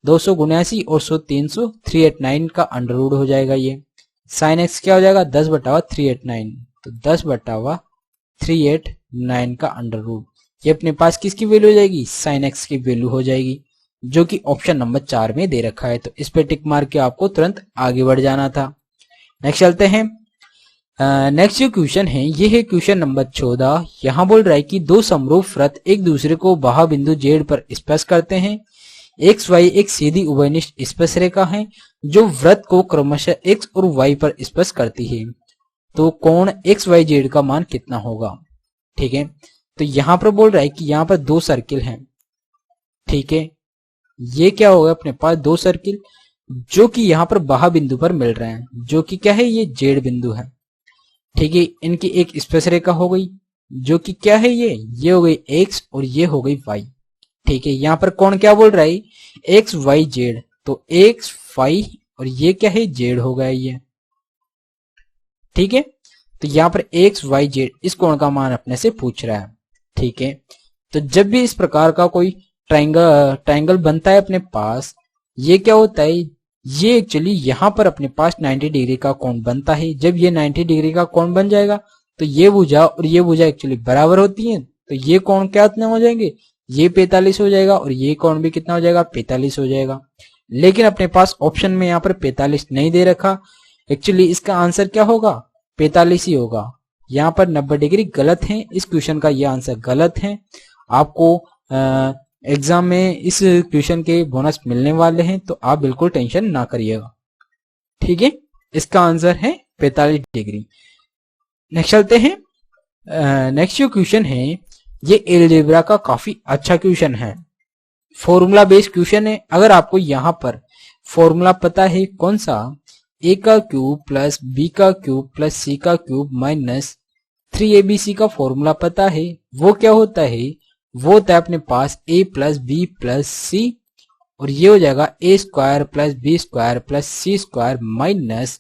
279 और 100 300 389 का अंडर रूट हो जाएगा। ये sin x क्या हो जाएगा 10/389, तो 10/389 का अंडर रूट। ये अपने पास किसकी वैल्यू हो जाएगी, sin x की वैल्यू हो जाएगी, जो कि ऑप्शन नंबर 4 में दे रखा है। तो इस पे टिक मार के आपको तुरंत आगे बढ़ जाना था। नेक्स्ट चलते हैं। नेक्स्ट जो क्वेश्चन है ये है क्वेश्चन नंबर 14। यहां बोल रहा है कि दो समरूप वृत्त एक दूसरे को बाह्य बिंदु जेड पर स्पर्श करते हैं। एक्स वाई एक सीधी उभयनिष्ठ स्पर्श रेखा है जो वृत्त को क्रमशः एक्स और वाई पर स्पर्श करती है। तो कोण एक्स वाई जेड का मान कितना होगा। ठीक है, तो यहां पर बोल रहा है कि यहां पर दो सर्किल हैं। ठीक है, ये क्या होगा अपने पास दो सर्किल जो कि यहां पर बाह्य बिंदु पर मिल रहे हैं, जो कि क्या है ये जेड बिंदु है। ठीक है, इनकी एक स्पर्श रेखा हो गई जो कि क्या है ये हो गई एक्स और ये हो गई वाई। ठीक है, यहां पर कौन क्या बोल रहा है एक्स वाई जेड, तो एक्स वाई और ये क्या है जेड हो गया ये। ठीक है, तो यहां पर एक्स वाई जेड इस कोण का मान अपने से पूछ रहा है। ठीक है, तो जब भी इस प्रकार का कोई ट्रायंगल बनता है अपने पास, ये क्या होता है, ये एक्चुअली यहाँ पर अपने पास 90 डिग्री का कोण बनता है। जब ये 90 डिग्री का कोण बन जाएगा तो ये भुजा और ये भुजा एक्चुअली बराबर होती है, तो ये कोण क्या कितने हो जाएंगे, ये 45 हो जाएगा और ये कोण भी कितना हो जाएगा, 45 हो जाएगा। लेकिन अपने पास ऑप्शन में यहाँ पर 45 नहीं दे रखा, एक्चुअली इसका आंसर क्या होगा, 45 ही होगा। यहाँ पर 90 डिग्री गलत है, इस क्वेश्चन का ये आंसर गलत है। आपको एग्जाम में इस क्वेश्चन के बोनस मिलने वाले हैं, तो आप बिल्कुल टेंशन ना करिएगा, ठीक है। इसका आंसर है 45 डिग्री। नेक्स्ट चलते हैं। नेक्स्ट जो क्वेश्चन है ये एलजेब्रा का काफी अच्छा क्वेश्चन है, फॉर्मूला बेस्ड क्वेश्चन है। अगर आपको यहाँ पर फॉर्मूला पता है कौन सा, ए का क्यूब प्लस बी का क्यूब प्लस सी का क्यूब माइनस 3abc का फॉर्मूला पता है, वो क्या होता है, वो होता है अपने पास a plus B plus C, और ये हो जाएगा A square plus B square plus C square minus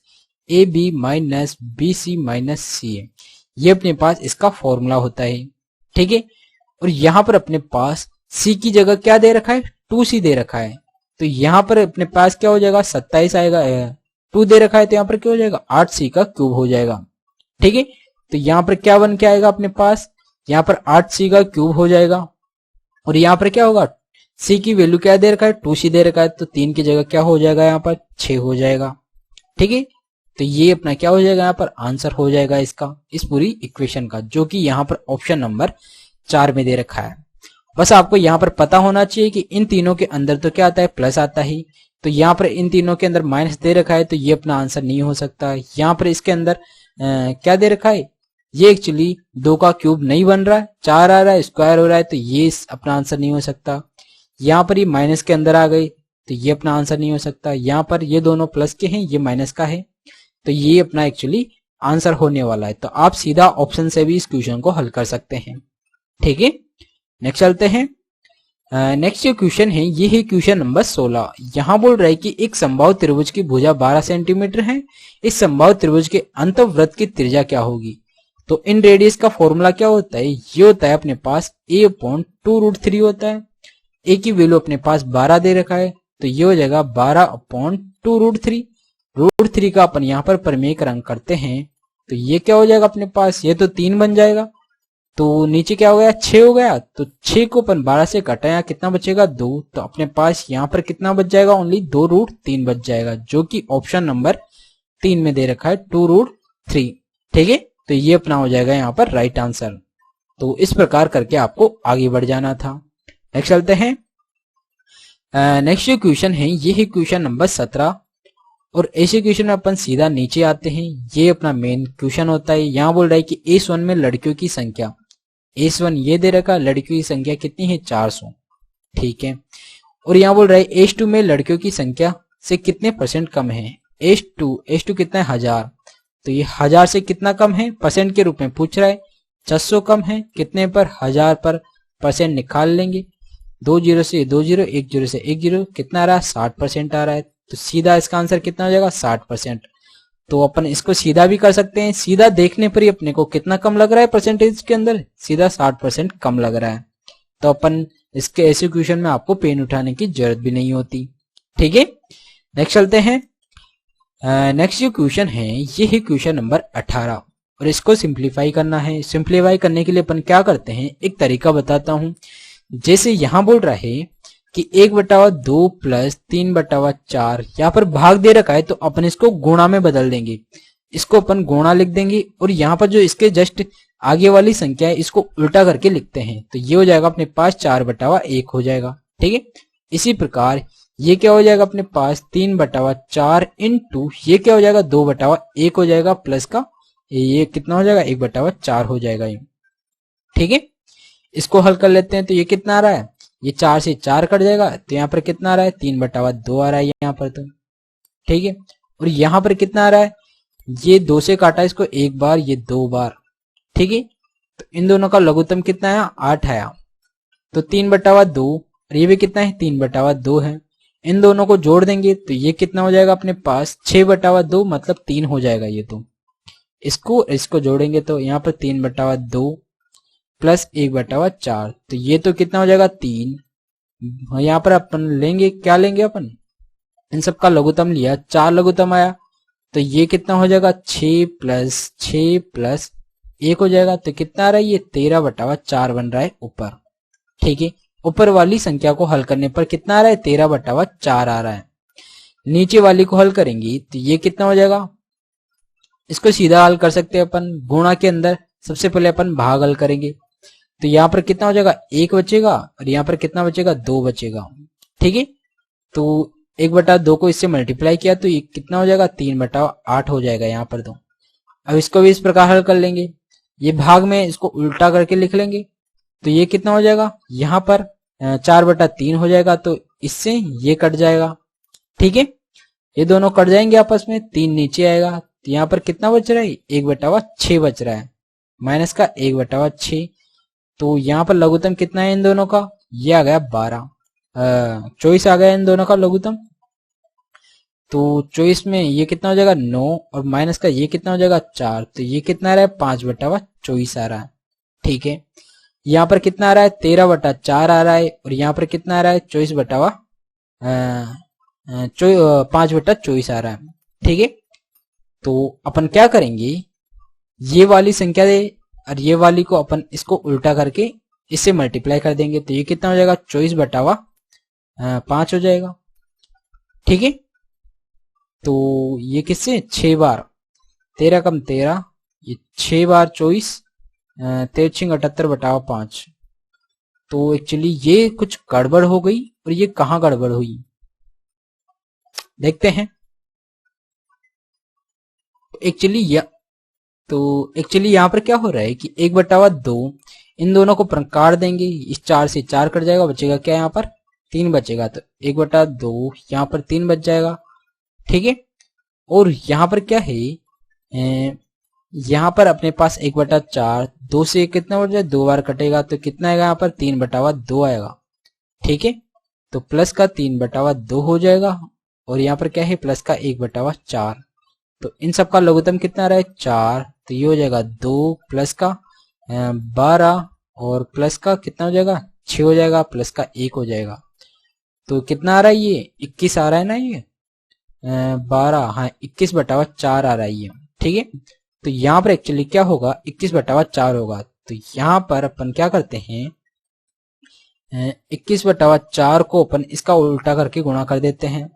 A B minus B C minus C है। ये अपने पास इसका फॉर्मूला होता है, ठीक है। और यहाँ पर अपने पास c की जगह क्या दे रखा है, 2c दे रखा है, तो यहाँ पर अपने पास क्या हो जाएगा, 27 आएगा। 2 दे रखा है तो यहाँ पर क्या हो जाएगा, 8c का क्यूब हो जाएगा, ठीक है। तो यहाँ पर क्या बन के आएगा अपने पास, यहाँ पर 8c का क्यूब हो जाएगा। और यहाँ पर क्या होगा, c की वैल्यू क्या दे रखा है, 2c दे रखा है, तो 3 की जगह क्या हो जाएगा, यहाँ पर 6 हो जाएगा, ठीक है। तो ये अपना क्या हो जाएगा, यहाँ पर आंसर हो जाएगा इसका, इस पूरी इक्वेशन का, जो कि यहाँ पर ऑप्शन नंबर 4 में दे रखा है। बस आपको यहाँ पर पता होना चाहिए कि इन तीनों के अंदर तो क्या आता है, प्लस आता है, तो यहाँ पर इन तीनों के अंदर माइनस दे रखा है, तो ये अपना आंसर नहीं हो सकता। यहाँ पर इसके अंदर क्या दे रखा है, ये एक्चुअली 2 का क्यूब नहीं बन रहा है, 4 आ रहा है, स्क्वायर हो रहा है, तो ये अपना आंसर नहीं हो सकता। यहाँ पर ये माइनस के अंदर आ गई, तो ये अपना आंसर नहीं हो सकता। यहाँ पर ये दोनों प्लस के हैं, ये माइनस का है, तो ये अपना एक्चुअली आंसर होने वाला है। तो आप सीधा ऑप्शन से भी इस क्वेश्चन को हल कर सकते हैं, ठीक है। नेक्स्ट चलते हैं। नेक्स्ट जो क्वेश्चन है ये है क्वेश्चन नंबर 16। यहाँ बोल रहा है कि एक समबाहु त्रिभुज की भुजा 12 सेंटीमीटर है, इस समबाहु त्रिभुज के अंतःवृत्त की त्रिज्या क्या होगी। तो इन रेडियस का फॉर्मूला क्या होता है, ये होता है अपने पास a/2√3 होता है। a की वैल्यू अपने पास 12 दे रखा है, तो ये हो जाएगा 12/2√3। √3 का अपन यहाँ पर प्रमेयकरण करते हैं, तो ये क्या हो जाएगा अपने पास, ये तो 3 बन जाएगा, तो नीचे क्या हो गया, 6 हो गया, तो 6 को अपन 12 से घटाया, कितना बचेगा, 2, तो अपने पास यहाँ पर कितना बच जाएगा, ओनली 2√3 बच जाएगा, जो कि ऑप्शन नंबर 3 में दे रखा है 2√3, ठीक है। तो ये अपना हो जाएगा यहाँ पर राइट आंसर। तो इस प्रकार करके आपको आगे बढ़ जाना था। नेक्स्ट चलते हैं। नेक्स्ट जो क्वेश्चन है ये है क्वेश्चन नंबर 17, और ऐसे क्वेश्चन में अपन सीधा नीचे आते हैं। ये अपना मेन क्वेश्चन होता है। यहाँ बोल रहा है कि S1 में लड़कियों की संख्या, S1 ये दे रखा, लड़कियों की संख्या कितनी है, 400, ठीक है। और यहाँ बोल रहा है S2 में लड़कियों की संख्या से कितने परसेंट कम है, S2 कितना है, 1000, तो ये 1000 से कितना कम है, परसेंट के रूप में पूछ रहा है। 600 कम है, कितने पर, 1000 पर, परसेंट निकाल लेंगे, 2 0 से 2 0, 1 0 से 1 0, कितना आ रहा है, 60% आ रहा है, तो सीधा इसका आंसर कितना हो जाएगा, 60%। तो अपन इसको सीधा भी कर सकते हैं, सीधा देखने पर ही अपने को कितना कम लग रहा है परसेंटेज के अंदर, सीधा 60% कम लग रहा है। तो अपन इसके ऐसे क्वेश्चन में आपको पेन उठाने की जरूरत भी नहीं होती, ठीक है। नेक्स्ट चलते हैं। नेक्स्ट जो क्वेश्चन है ये है क्वेश्चन नंबर 18, और इसको सिंप्लीफाई करना है। सिंप्लीफाई करने के लिए अपन क्या करते हैं, एक तरीका बताता हूं। जैसे यहां बोल रहा है कि 1/2 प्लस 3/4, यहाँ पर भाग दे रखा है, तो अपन इसको गुणा में बदल देंगे, इसको अपन गुणा लिख देंगे, और यहाँ पर जो इसके जस्ट आगे वाली संख्या है इसको उल्टा करके लिखते हैं, तो ये हो जाएगा अपने पास 4/1 हो जाएगा, ठीक है। इसी प्रकार ये क्या हो जाएगा अपने पास 3/4 इंटू ये क्या हो जाएगा 2/1 हो जाएगा, प्लस का ये कितना हो जाएगा 1/4 हो जाएगा ये, ठीक है। इसको हल कर लेते हैं, तो ये कितना आ रहा है, ये 4 से 4 कट जाएगा, तो यहाँ पर कितना आ रहा है 3/2 आ रहा है यहाँ पर, तो ठीक है। और यहाँ पर कितना आ रहा है, ये 2 से काटा इसको एक बार, ये 2 बार, ठीक है। तो इन दोनों का लघुत्तम कितना है, 8 आया, तो 3/2, और ये भी कितना है 3/2 है। इन दोनों को जोड़ देंगे तो ये कितना हो जाएगा अपने पास 6/2, मतलब 3 हो जाएगा ये, तो इसको जोड़ेंगे तो यहाँ पर 3/2 प्लस 1/4, तो ये तो कितना हो जाएगा 3। यहाँ पर अपन लेंगे, क्या लेंगे अपन, इन सब का लघुत्तम लिया, 4 लघुत्तम आया, तो ये कितना हो जाएगा 6 + 6 + 1 हो जाएगा। तो कितना आ रहा है ये 13/4 बन रहा है ऊपर। ठीक है, ऊपर वाली संख्या को हल करने पर कितना आ रहा है 13/4 आ रहा है। नीचे वाली को हल करेंगे तो ये कितना हो जाएगा, इसको सीधा हल कर सकते हैं अपन। गुणा के अंदर सबसे पहले अपन भाग हल करेंगे, तो यहाँ पर कितना हो जाएगा 1 बचेगा और यहाँ पर कितना बचेगा 2 बचेगा। ठीक है, तो 1/2 को इससे मल्टीप्लाई किया तो ये कितना हो जाएगा 3/8 हो जाएगा यहाँ पर। तो अब इसको भी इस प्रकार हल कर लेंगे, ये भाग में इसको उल्टा करके लिख लेंगे, तो ये कितना हो जाएगा यहाँ पर 4/3 हो जाएगा, तो इससे ये कट जाएगा। ठीक है, ये दोनों कट जाएंगे आपस में, 3 नीचे आएगा, तो यहाँ पर कितना बच रहा है 1/6 बच रहा है, माइनस का 1/6। तो यहाँ पर लघुत्तम कितना है इन दोनों का, ये आ गया 12, 24 आ गया इन दोनों का लघुत्तम। तो 24 में ये कितना हो जाएगा 9 और माइनस का ये कितना हो जाएगा 4, तो ये कितना आ रहा है 5/24 आ रहा है। ठीक है, यहाँ पर कितना आ रहा है 13/4 आ रहा है और यहाँ पर कितना आ रहा है 5/24 आ रहा है। ठीक है, तो अपन क्या करेंगे, ये वाली संख्या दे और ये वाली को अपन इसको उल्टा करके इससे मल्टीप्लाई कर देंगे, तो ये कितना हो जाएगा 24/5 हो जाएगा। ठीक है, तो ये किससे 6 बार, 13 कम 13, ये 6 बार 24, 13 78/5। तो एक्चुअली ये कुछ गड़बड़ हो गई, और ये कहाँ गड़बड़ हुई देखते हैं। एक्चुअली यहाँ पर क्या हो रहा है कि 1/2 इन दोनों को काट देंगे, इस 4 से 4 कट जाएगा, बचेगा क्या यहाँ पर 3 बचेगा, तो 1/2 यहाँ पर 3 बच जाएगा। ठीक है, और यहाँ पर क्या है, यहाँ पर अपने पास 1/4, 2 से कितना बच जाए 2 बार कटेगा, तो कितना आएगा यहाँ पर 3/2 आएगा। ठीक है, तो प्लस का 3/2 हो जाएगा, और यहाँ पर क्या है प्लस का 1/4। तो इन सब का लघुत्तम कितना आ रहा है 4, तो ये हो जाएगा 2 प्लस का 12 और प्लस का कितना हो जाएगा 6 हो जाएगा, प्लस का 1 हो जाएगा। तो कितना आ रहा है ये 21 आ रहा है ना, ये 12, हाँ 21/4 आ रहा है ये। ठीक है, तो यहाँ पर एक्चुअली क्या होगा 21/4 होगा। तो यहाँ पर अपन क्या करते हैं 21/4 को अपन इसका उल्टा करके गुणा कर देते हैं,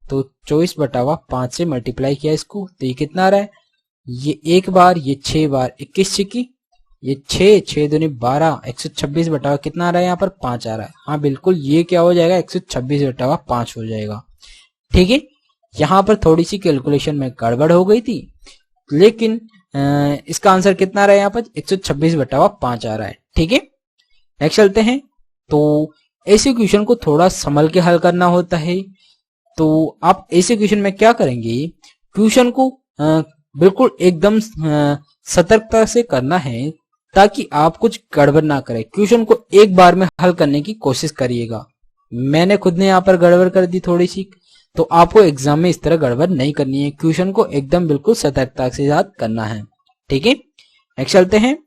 तो 24/5 से मल्टीप्लाई किया इसको, तो ये कितना आ रहा है, ये 1 बार, ये 6 बार, 21 छिकी, ये 6 दूनी 12, 126 कितना आ रहा है यहाँ पर 5 आ रहा है। हाँ बिल्कुल, ये क्या हो जाएगा 126/5 हो जाएगा। ठीक है, यहाँ पर थोड़ी सी कैलकुलेशन में गड़बड़ हो गई थी, लेकिन इसका आंसर कितना आ रहा है यहाँ पर 126/5 आ रहा है। ठीक है, नेक्स्ट चलते हैं। तो ऐसे क्वेश्चन को थोड़ा संभल के हल करना होता है, तो आप ऐसे क्वेश्चन में क्या करेंगे, क्वेश्चन को बिल्कुल एकदम सतर्कता से करना है, ताकि आप कुछ गड़बड़ ना करें। क्वेश्चन को एक बार में हल करने की कोशिश करिएगा। मैंने खुद ने यहाँ पर गड़बड़ कर दी थोड़ी सी, तो आपको एग्जाम में इस तरह गड़बड़ नहीं करनी है, क्वेश्चन को एकदम बिल्कुल सतर्कता के साथ करना है। ठीक है, नेक्स्ट चलते हैं।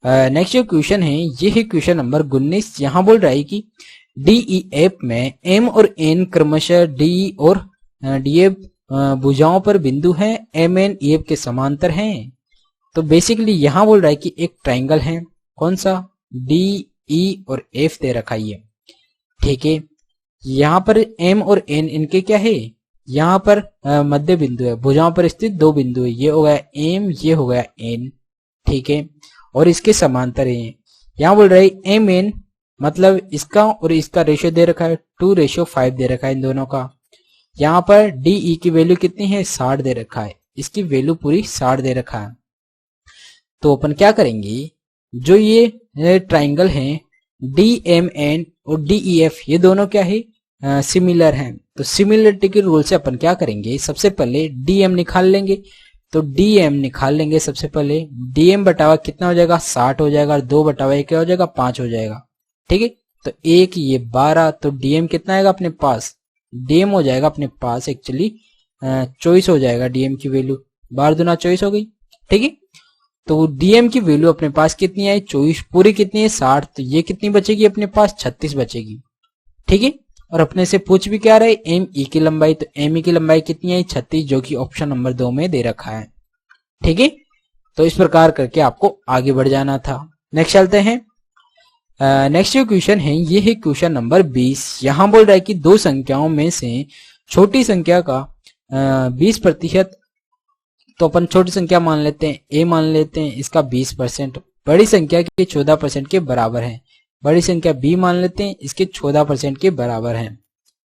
नेक्स्ट जो क्वेश्चन है ये है क्वेश्चन नंबर 19। यहाँ बोल रहा है कि DEF में M और N क्रमशः D और DF भुजाओं पर बिंदु हैं, MN EF के समांतर हैं। तो बेसिकली यहाँ बोल रहा है कि एक ट्राइंगल है, कौन सा DE और F दे रखा है। ठीक है, यहाँ पर M और N इनके क्या है, यहाँ पर मध्य बिंदु है, भुजाओं पर स्थित 2 बिंदु है, ये हो गया M, ये हो गया N। ठीक है, और इसके समांतर है। यहाँ बोल रहा है MN मतलब इसका और इसका रेशियो दे रखा है 2:5 दे रखा है इन दोनों का। यहाँ पर DE की वैल्यू कितनी है 60 दे रखा है, इसकी वैल्यू पूरी 60 दे रखा है। तो अपन क्या करेंगे, जो ये ट्राइंगल है DMN और DEF ये दोनों क्या है सिमिलर हैं। तो सिमिलरिटी के रूल से अपन क्या करेंगे, सबसे पहले DM निकाल लेंगे। तो DM निकाल लेंगे सबसे पहले, DM बटावा कितना हो जाएगा 60 हो जाएगा, और 2/1 क्या हो जाएगा 5 हो जाएगा। ठीक है, तो 1 ये 12, तो DM कितना आएगा अपने पास, DM हो जाएगा अपने पास एक्चुअली 24 हो जाएगा, DM की वैल्यू 12 दूना 24 हो गई। ठीक है, तो DM की वैल्यू अपने पास कितनी आई 24, पूरी कितनी है 60, तो ये कितनी बचेगी अपने पास 36 बचेगी। ठीक है, और अपने से पूछ भी क्या रहे, एम ई की लंबाई। तो एम ई की लंबाई कितनी है, 36, जो कि ऑप्शन नंबर 2 में दे रखा है। ठीक है, तो इस प्रकार करके आपको आगे बढ़ जाना था। नेक्स्ट चलते हैं। नेक्स्ट जो क्वेश्चन है ये है क्वेश्चन नंबर 20। यहां बोल रहा है कि दो संख्याओं में से छोटी संख्या का 20%, तो अपन छोटी संख्या मान लेते हैं ए मान लेते हैं, इसका 20% बड़ी संख्या के 14% के बराबर है। बड़ी संख्या बी मान लेते हैं, इसके 14% के बराबर है।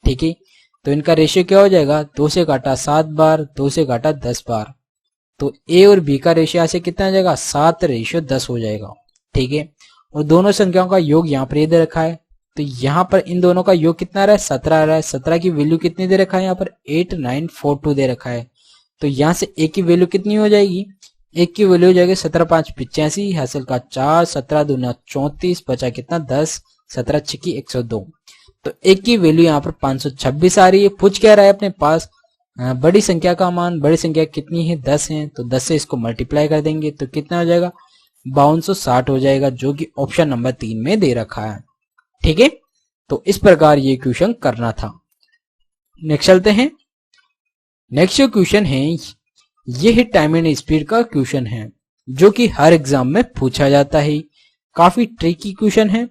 ठीक है, तो इनका रेशियो क्या हो जाएगा, 2 से काटा 7 बार, 2 से काटा 10 बार। तो ए और बी का रेशियो से कितना आ जाएगा, 7:10 हो जाएगा। ठीक है, और दोनों संख्याओं का योग यहाँ पर दे रखा है। तो यहाँ पर इन दोनों का योग कितना आ रहा है, 17 आ रहा है। 17 की वैल्यू कितनी दे रखा है, यहाँ पर 8942 दे रखा है। तो यहाँ से ए की वैल्यू कितनी हो जाएगी, एक की वैल्यू हो जाएगी 17 5 85, हासिल का 4, 17 दूना 34, बचा कितना 10, 17 6 102। तो एक की वैल्यू यहाँ पर 526 आ रही है। पूछ क्या रहा है अपने पास, बड़ी संख्या का मान। बड़ी संख्या कितनी है, 10 है। तो 10 से इसको मल्टीप्लाई कर देंगे तो कितना हो जाएगा, 5260 हो जाएगा, जो कि ऑप्शन नंबर 3 में दे रखा है। ठीक है, तो इस प्रकार ये क्वेश्चन करना था। नेक्स्ट चलते हैं। नेक्स्ट जो क्वेश्चन है ये है टाइम एंड स्पीड का क्वेश्चन है, जो कि हर एग्जाम में पूछा जाता है। काफी ट्रिकी क्वेश्चन है,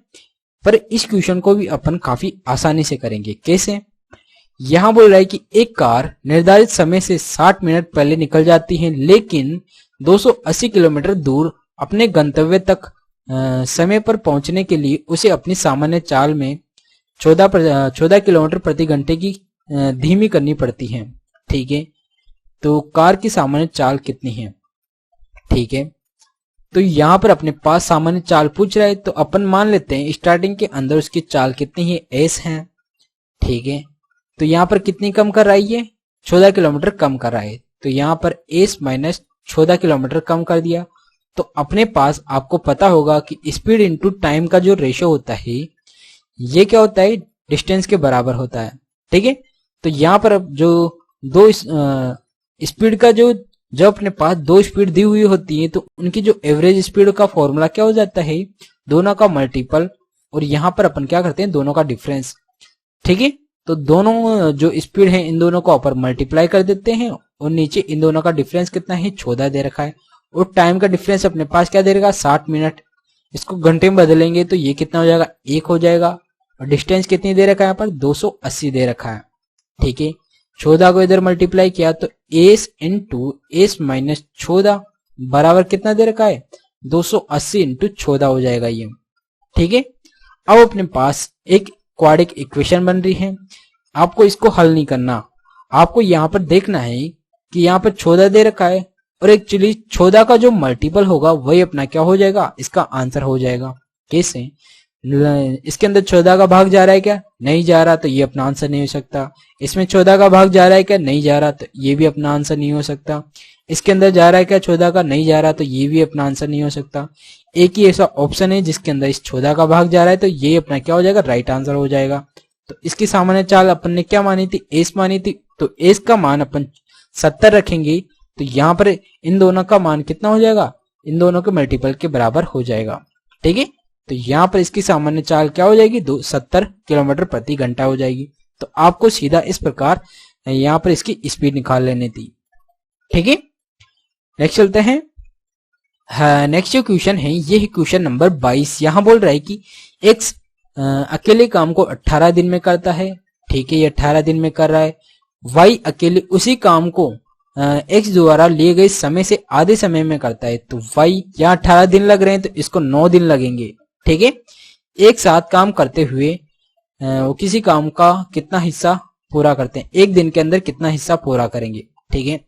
पर इस क्वेश्चन को भी अपन काफी आसानी से करेंगे। कैसे, यहां बोल रहा है कि एक कार निर्धारित समय से 60 मिनट पहले निकल जाती है, लेकिन 280 किलोमीटर दूर अपने गंतव्य तक समय पर पहुंचने के लिए उसे अपनी सामान्य चाल में 14 किलोमीटर प्रति घंटे की धीमी करनी पड़ती है। ठीक है, तो कार की सामान्य चाल कितनी है। ठीक है, तो यहां पर अपने पास सामान्य चाल पूछ रहा है, तो अपन मान लेते हैं स्टार्टिंग के अंदर उसकी चाल कितनी है, एस है। ठीक है, तो यहां पर कितनी कम कर रहा है, ये 14 किलोमीटर कम कर रहा है। तो यहां पर एस माइनस 14 किलोमीटर कम कर दिया। तो अपने पास आपको पता होगा कि स्पीड इंटू टाइम का जो रेशियो होता है ये क्या होता है, डिस्टेंस के बराबर होता है। ठीक है, तो यहां पर अब जो दो स्पीड का जब अपने पास दो स्पीड दी हुई होती है, तो उनकी जो एवरेज स्पीड का फॉर्मूला क्या हो जाता है, दोनों का मल्टीपल, और यहां पर अपन क्या करते हैं, दोनों का डिफरेंस। ठीक है, तो दोनों जो स्पीड है इन दोनों का ऊपर मल्टीप्लाई कर देते हैं, और नीचे इन दोनों का डिफरेंस कितना है, 14 दे रखा है। और टाइम का डिफरेंस अपने पास क्या दे रखा है, 60 मिनट। इसको घंटे में बदलेंगे तो ये कितना हो जाएगा, 1 हो जाएगा। और डिस्टेंस कितनी दे रखा है, यहाँ पर 280 दे रखा है। ठीक है, 14 को इधर मल्टीप्लाई किया तो एस इंटू एस माइनस 14 बराबर कितना दे रखा है, 280 इंटू 14 हो जाएगा ये। ठीक है, अब अपने पास एक क्वाड्रिक इक्वेशन बन रही है। आपको इसको हल नहीं करना, आपको यहां पर देखना है कि यहाँ पर 14 दे रखा है, और एक्चुअली 14 का जो मल्टीपल होगा वही अपना क्या हो जाएगा, इसका आंसर हो जाएगा। कैसे, इसके अंदर 14 का भाग जा रहा है क्या, नहीं जा रहा, तो ये अपना आंसर नहीं हो सकता। इसमें 14 का भाग जा रहा है क्या, नहीं जा रहा, तो ये भी अपना आंसर नहीं हो सकता। इसके अंदर जा रहा है क्या 14 का, नहीं जा रहा, तो ये भी अपना आंसर नहीं हो सकता। एक ही ऐसा ऑप्शन है जिसके अंदर इस 14 का भाग जा रहा है, तो ये अपना क्या हो जाएगा, राइट आंसर हो जाएगा। तो इसकी सामान्य चाल अपन ने क्या मानी थी, एस मानी थी। तो एस का मान अपन 70 रखेंगे, तो यहाँ पर इन दोनों का मान कितना हो जाएगा, इन दोनों के मल्टीपल के बराबर हो जाएगा। ठीक है, तो यहाँ पर इसकी सामान्य चाल क्या हो जाएगी, 70 किलोमीटर प्रति घंटा हो जाएगी। तो आपको सीधा इस प्रकार यहाँ पर इसकी स्पीड निकाल लेनी थी। ठीक है, नेक्स्ट चलते हैं। नेक्स्ट जो क्वेश्चन है ये है क्वेश्चन नंबर 22। यहाँ बोल रहा है कि एक्स अकेले काम को 18 दिन में करता है। ठीक है, ये 18 दिन में कर रहा है। वाई अकेले उसी काम को एक्स द्वारा लिए गए समय से आधे समय में करता है। तो वाई यहाँ 18 दिन लग रहे हैं, तो इसको 9 दिन लगेंगे। ठीक है, एक साथ काम करते हुए वो किसी काम का कितना हिस्सा पूरा करते हैं, एक दिन के अंदर कितना हिस्सा पूरा करेंगे। ठीक है,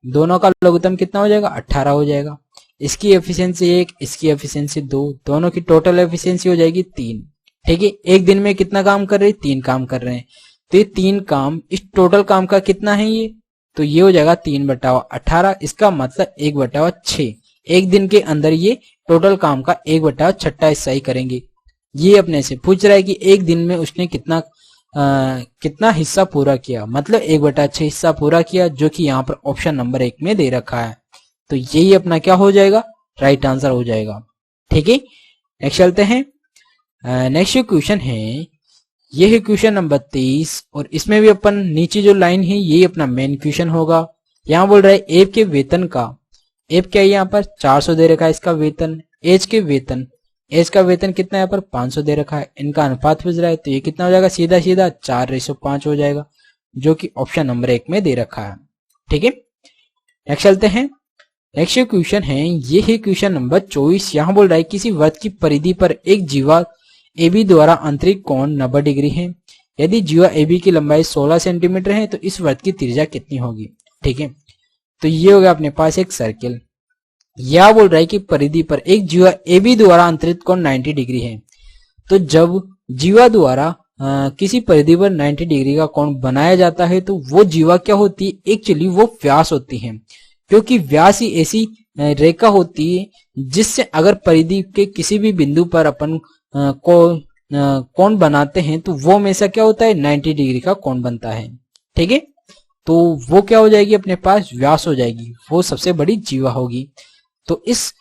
दोनों का लघुत्तम कितना हो जाएगा, 18 हो जाएगा। इसकी एफिशिएंसी 1, इसकी एफिशिएंसी 2, दोनों की टोटल एफिशिएंसी हो जाएगी 3। ठीक है, एक दिन में कितना काम कर रहे हैं, 3 काम कर रहे हैं। तो ये 3 काम, इस टोटल काम का कितना है ये, तो ये हो जाएगा 3/18। इसका मतलब 1/6। एक दिन के अंदर ये टोटल काम का 1/6 हिस्सा ही करेंगे। ये अपने से पूछ रहा है कि एक दिन में उसने कितना हिस्सा पूरा किया, मतलब 1/6 हिस्सा पूरा किया, जो कि यहाँ पर ऑप्शन नंबर 1 में दे रखा है। तो यही अपना क्या हो जाएगा, राइट आंसर हो जाएगा। ठीक है, नेक्स्ट चलते हैं। नेक्स्ट क्वेश्चन है ये है क्वेश्चन नंबर 23 और इसमें भी अपन नीचे जो लाइन है ये अपना मेन क्वेश्चन होगा। यहाँ बोल रहा है एब के वेतन का, एब क्या है यहाँ पर 400 दे रखा है इसका वेतन, एज के वेतन, एज का वेतन कितना है यहाँ पर 500 दे रखा है, इनका अनुपात पूछ रहा है तो ये कितना हो जाएगा सीधा सीधा 4:5 हो जाएगा, जो कि ऑप्शन नंबर 1 में दे रखा है। ठीक है, नेक्स्ट चलते हैं। नेक्स्ट क्वेश्चन है ये है क्वेश्चन नंबर 24। यहाँ बोल रहा है किसी वृत्त की परिधि पर एक जीवा AB द्वारा आंतरिक कोण 90 डिग्री है। यदि जीवा AB की लंबाई 16 सेंटीमीटर है तो इस वृत्त की त्रिज्या कितनी होगी। ठीक है, तो ये हो गया अपने पास एक सर्किल। यह बोल रहा है कि परिधि पर एक जीवा AB द्वारा आंतरिक कोण 90 डिग्री है। तो जब जीवा द्वारा किसी परिधि पर 90 डिग्री का कोण बनाया जाता है तो वो जीवा क्या होती है, एक्चुअली वो व्यास होती है, क्योंकि व्यास ही ऐसी रेखा होती है जिससे अगर परिधि के किसी भी बिंदु पर अपन कोण बनाते हैं तो वो हमेशा क्या होता है 90 डिग्री का कोण बनता है। ठीक है, तो वो क्या हो जाएगी अपने पास व्यास हो जाएगी, वो सबसे बड़ी जीवा होगी। तो इस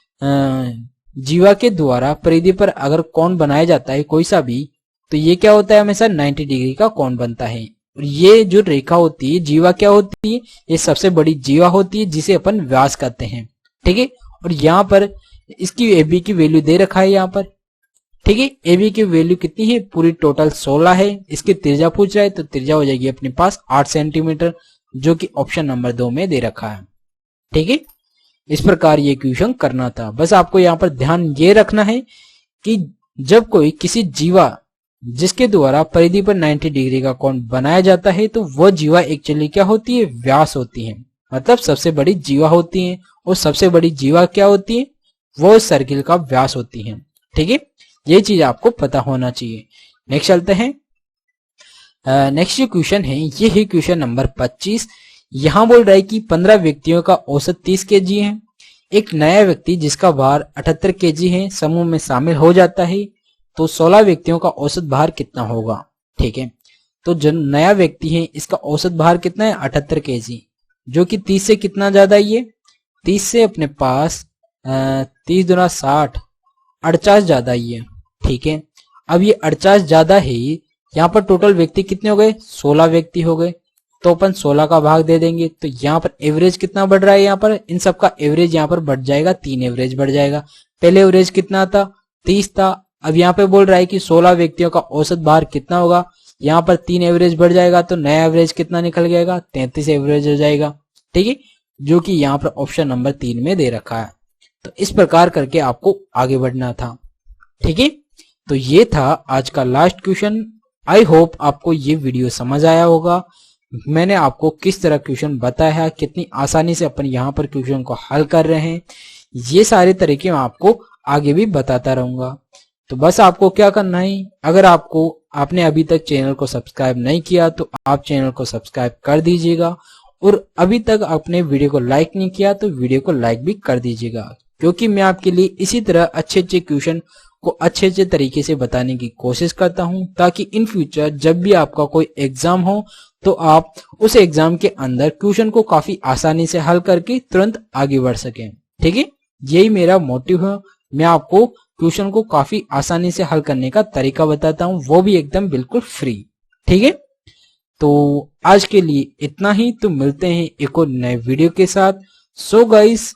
जीवा के द्वारा परिधि पर अगर कोण बनाया जाता है कोई सा भी, तो ये क्या होता है हमेशा 90 डिग्री का कोण बनता है। और ये जो रेखा होती है जीवा क्या होती है, ये सबसे बड़ी जीवा होती है जिसे अपन व्यास कहते हैं। ठीक है, और यहाँ पर इसकी AB की वैल्यू दे रखा है यहाँ पर। ठीक है, AB की वैल्यू कितनी है, पूरी टोटल 16 है। इसकी त्रिज्या पूछ रहा है तो त्रिज्या हो जाएगी अपने पास 8 सेंटीमीटर, जो कि ऑप्शन नंबर 2 में दे रखा है। ठीक है, इस प्रकार ये क्वेश्चन करना था। बस आपको यहाँ पर ध्यान ये रखना है कि जब कोई किसी जीवा जिसके द्वारा परिधि पर 90 डिग्री का कोण बनाया जाता है तो वह जीवा एक्चुअली क्या होती है, व्यास होती है, मतलब सबसे बड़ी जीवा होती है। और सबसे बड़ी जीवा क्या होती है, वो सर्किल का व्यास होती है। ठीक है, ये चीज आपको पता होना चाहिए। नेक्स्ट चलते हैं। नेक्स्ट जो क्वेश्चन है ये है क्वेश्चन नंबर 25। यहां बोल रहा है कि 15 व्यक्तियों का औसत 30 केजी है। एक नया व्यक्ति जिसका भार 78 केजी है समूह में शामिल हो जाता है, तो 16 व्यक्तियों का औसत भार कितना होगा। ठीक है, तो जो नया व्यक्ति है इसका औसत भार कितना है 78 केजी, जो कि 30 से कितना ज्यादा है, ये 30 से अपने पास 30 दूना 60 48 ज्यादा ही है। ठीक है, अब ये 48 ज्यादा है, यहाँ पर टोटल व्यक्ति कितने हो गए 16 व्यक्ति हो गए, तो अपन 16 का भाग दे देंगे। तो यहाँ पर एवरेज कितना बढ़ रहा है, यहाँ पर इन सब का एवरेज यहाँ पर बढ़ जाएगा, 3 एवरेज बढ़ जाएगा। पहले एवरेज कितना था 30 था, अब यहाँ पे बोल रहा है कि 16 व्यक्तियों का औसत भार कितना होगा, यहाँ पर 3 एवरेज बढ़ जाएगा तो नया एवरेज कितना निकल जाएगा 33 एवरेज हो जाएगा। ठीक है, जो कि यहाँ पर ऑप्शन नंबर 3 में दे रखा है। तो इस प्रकार करके आपको आगे बढ़ना था। ठीक है, तो ये था आज का लास्ट क्वेश्चन। आई होप आपको ये वीडियो समझ आया होगा। मैंने आपको किस तरह क्वेश्चन बताया, कितनी आसानी से अपन यहाँ पर क्वेश्चन को हल कर रहे हैं, ये सारे तरीके मैं आपको आगे भी बताता रहूंगा। तो बस आपको क्या करना है, अगर आपने अभी तक चैनल को सब्सक्राइब नहीं किया तो आप चैनल को सब्सक्राइब कर दीजिएगा, और अभी तक आपने वीडियो को लाइक नहीं किया तो वीडियो को लाइक भी कर दीजिएगा, क्योंकि मैं आपके लिए इसी तरह अच्छे अच्छे क्वेश्चन को अच्छे तरीके से बताने की कोशिश करता हूं, ताकि इन फ्यूचर जब भी आपका कोई एग्जाम हो तो आप उस एग्जाम के अंदर क्वेश्चन को काफी आसानी से हल करके तुरंत आगे बढ़ सकें। ठीक है, यही मेरा मोटिव है। मैं आपको क्वेश्चन को काफी आसानी से हल करने का तरीका बताता हूं, वो भी एकदम बिल्कुल फ्री। ठीक है, तो आज के लिए इतना ही, तो मिलते हैं एक और नए वीडियो के साथ। So guys,